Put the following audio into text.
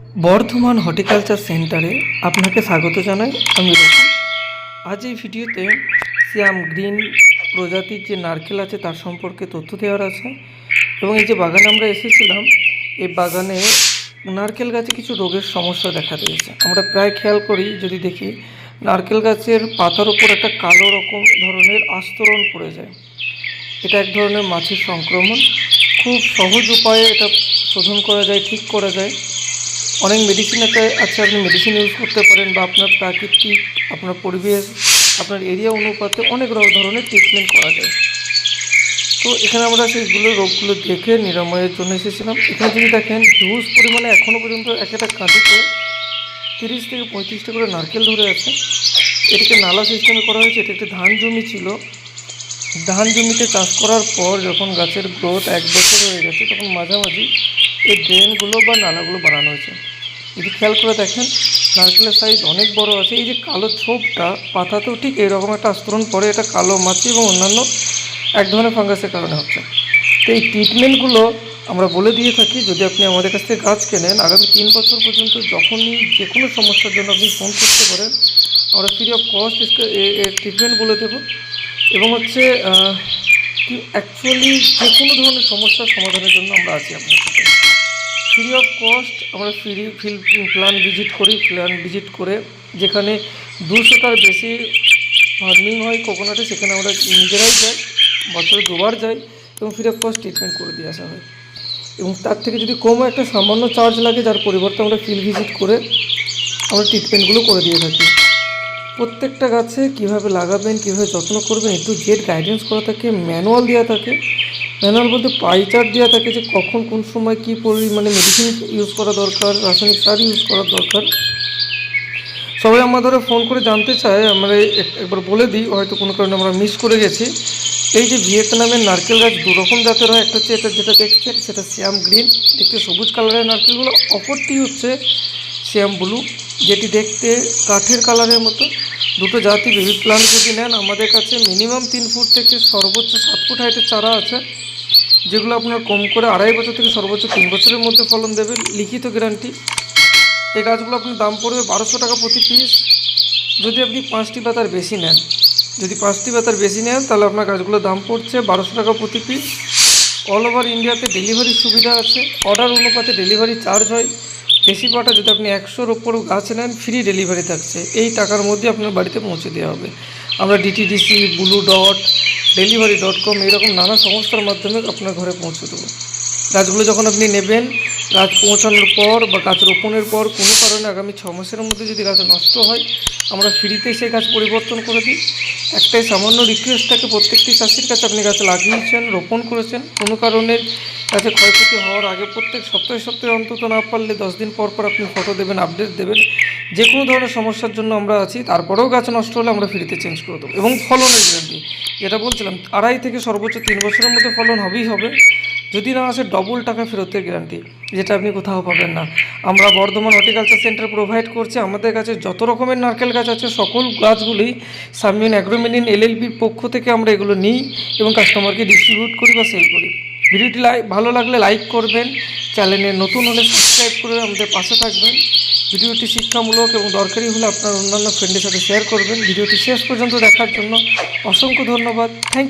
Bardhaman horticulture সেন্টারে আপনাকে স্বাগত জানাই। আমি রকি। আজ এই ভিডিওতে সিয়াম গ্রিন প্রজাতির যে নারকেল আছে তার সম্পর্কে তথ্য দেওয়ার আছে। এবং এই যে বাগানে আমরা এসেছিলাম, এই বাগানে নারকেল গাছে কিছু রোগের সমস্যা দেখা দিয়েছে। আমরা প্রায় খেয়াল করি, যদি দেখি নারকেল গাছের পাতার উপর একটা কালো রকম ধরনের আস্তরণ পড়ে যায়। এটা এক ধরনের মাছির সংক্রমণ। খুব সহজ উপায়ে এটা শোধন করা যায়, ঠিক করা যায়। অনেক মেডিসিন আছে, আপনি মেডিসিন ইউজ করতে পারেন, বা আপনার প্রাকৃতিক, আপনার পরিবেশ, আপনার এরিয়া অনুপাতে অনেক ধরনের ট্রিটমেন্ট করা যায়। তো এখানে আমরা সেইগুলো রোগগুলো দেখে নিরাময়ের জন্য এসেছিলাম। এখানে যদি দেখেন, হিউজ পরিমাণে এখনও পর্যন্ত এক একটা কাঁদিতে 30 থেকে 35টা করে নারকেল ধরে আছে। এটাকে নালা সিস্টেমে করা হয়েছে। এটা একটি ধান জমি ছিল। ধান জমিতে চাষ করার পর যখন গাছের গ্রোথ 1 বছর হয়ে গেছে, তখন মাঝামাঝি এই ড্রেনগুলো বা নালাগুলো বানানো হয়েছে। যদি খেয়াল করে দেখেন, নারকেলের সাইজ অনেক বড় আছে। এই যে কালো ছোপটা পাতাতেও ঠিক এইরকম একটা আস্তরণ পড়ে। এটা কালো মাছি এবং অন্যান্য এক ধরনের ফাঙ্গাসের কারণে হচ্ছে। তো এই ট্রিটমেন্টগুলো আমরা বলে দিয়ে থাকি। যদি আপনি আমাদের কাছ থেকে গাছ কেনেন, আগামী 3 বছর পর্যন্ত যখনই যে কোনো সমস্যার জন্য আপনি ফোন করতে পারেন, আমরা ফ্রি অফ কস্ট এর ট্রিটমেন্ট বলে দেবো। এবং হচ্ছে অ্যাকচুয়ালি যে কোনো ধরনের সমস্যার সমাধানের জন্য আমরা আছি আপনার সাথে। ফ্রি অফ কস্ট আমরা প্ল্যান ভিজিট করে যেখানে 200টার বেশি ফার্মিং হয় কোকোনাটে, সেখানে আমরা নিজেরাই যাই, বছরে 2বার যাই এবং ফ্রি অফ কস্ট ট্রিটমেন্ট করে দিয়ে আসা হয়। এবং তার থেকে যদি কমও একটা সামান্য চার্জ লাগে, যার পরিবর্তে আমরা ফিল্ড ভিজিট করে আমরা ট্রিটমেন্টগুলো করে দিয়ে থাকি। প্রত্যেকটা গাছে কীভাবে লাগাবেন, কীভাবে যত্ন করবেন, একটু জেড গাইডেন্স করা থাকে, ম্যানুয়াল দেওয়া থাকে। ম্যানুয়াল বলতে পাই চার্ট দেওয়া থাকে যে কখন কোন সময় কী পরিমাণে মেডিসিন ইউজ করা দরকার, রাসায়নিক সার ইউজ করার দরকার। সবাই আমাদের ফোন করে জানতে চায়, আমরা একবার বলে দিই, হয়তো কোনো কারণে আমরা মিস করে গেছি। এই যে ভিয়েতনামের নারকেল গাছ 2 রকম জাতের হয়। একটা হচ্ছে এটা যেটা দেখছেন, সেটা সিয়াম গ্রিন, দেখতে সবুজ কালারের নারকেলগুলো। অপরটি হচ্ছে সিয়াম ব্লু, যেটি দেখতে কাঠের কালারের মতো। দুটো জাতি বেবি প্লান্ট যদি নেন, আমাদের কাছে মিনিমাম 3 ফুট থেকে সর্বোচ্চ 7 ফুট হাইটের চারা আছে, যেগুলো আপনার কম করে 2.5 বছর থেকে সর্বোচ্চ 3 বছরের মধ্যে ফলন দেবে, লিখিত গ্যারান্টি। এই গাছগুলো আপনার দাম পড়বে 1200 টাকা প্রতি পিস। যদি আপনি 5টি পাতার বেশি নেন, তাহলে আপনার গাছগুলোর দাম পড়ছে 1200 টাকা প্রতি পিস। অল ওভার ইন্ডিয়াতে ডেলিভারির সুবিধা আছে। অর্ডার অনুপাতে ডেলিভারি চার্জ হয়। বেশি পাটা যদি আপনি 100-র ওপর গাছ নেন, ফ্রি ডেলিভারি থাকছে। এই টাকার মধ্যে আপনার বাড়িতে পৌঁছে দেওয়া হবে। আমরা ডিটিডিসি, ব্লু ডট, ডেলিভারি.com এইরকম নানা সংস্থার মাধ্যমে আপনার ঘরে পৌঁছে দেবো। গাছগুলো যখন আপনি নেবেন, গাছ পৌঁছানোর পর বা গাছ রোপণের পর কোনো কারণে আগামী 6 মাসের মধ্যে যদি গাছ নষ্ট হয়, আমরা ফ্রিতে সেই গাছ পরিবর্তন করে দিই। একটাই সামান্য রিকোয়েস্ট থাকে প্রত্যেকটি চাষির কাছে, আপনি গাছ লাগিয়েছেন, রোপণ করেছেন, কোনো কারণে গাছে ক্ষয়ক্ষতি হওয়ার আগে প্রত্যেক সপ্তাহে অন্তত, না পারলে 10 দিন পর আপনি ফটো দেবেন, আপডেট দেবেন। যে কোনো ধরনের সমস্যার জন্য আমরা আছি। তারপরেও গাছ নষ্ট হলে আমরা ফ্রিতে চেঞ্জ করে দেবো। এবং ফলনের গ্যারান্টি, যেটা বলছিলাম, 2.5 থেকে সর্বোচ্চ 3 বছরের মধ্যে ফলন হবেই হবে। যদি না আসে, ডবল টাকা ফেরতের গ্যারান্টি, যেটা আপনি কোথাও পাবেন না। আমরা বর্ধমান হর্টিকালচার সেন্টার প্রোভাইড করছি। আমাদের কাছে যত রকমের নারকেল গাছ আছে, সকল গাছগুলি সামিউন অ্যাগ্রোমিনিন LLPর পক্ষ থেকে আমরা এগুলো নিই এবং কাস্টমারকে ডিস্ট্রিবিউট করি বা সেল করি। ভিডিওটি ভালো লাগলে লাইক করবেন, চ্যানেলে নতুন হলে সাবস্ক্রাইব করে আমাদের পাশে থাকবেন। ভিডিওটি শিক্ষামূলক এবং দরকারি হলে আপনার অন্যান্য ফ্রেন্ডের সাথে শেয়ার করবেন। ভিডিওটি শেষ পর্যন্ত দেখার জন্য অসংখ্য ধন্যবাদ। Thank you.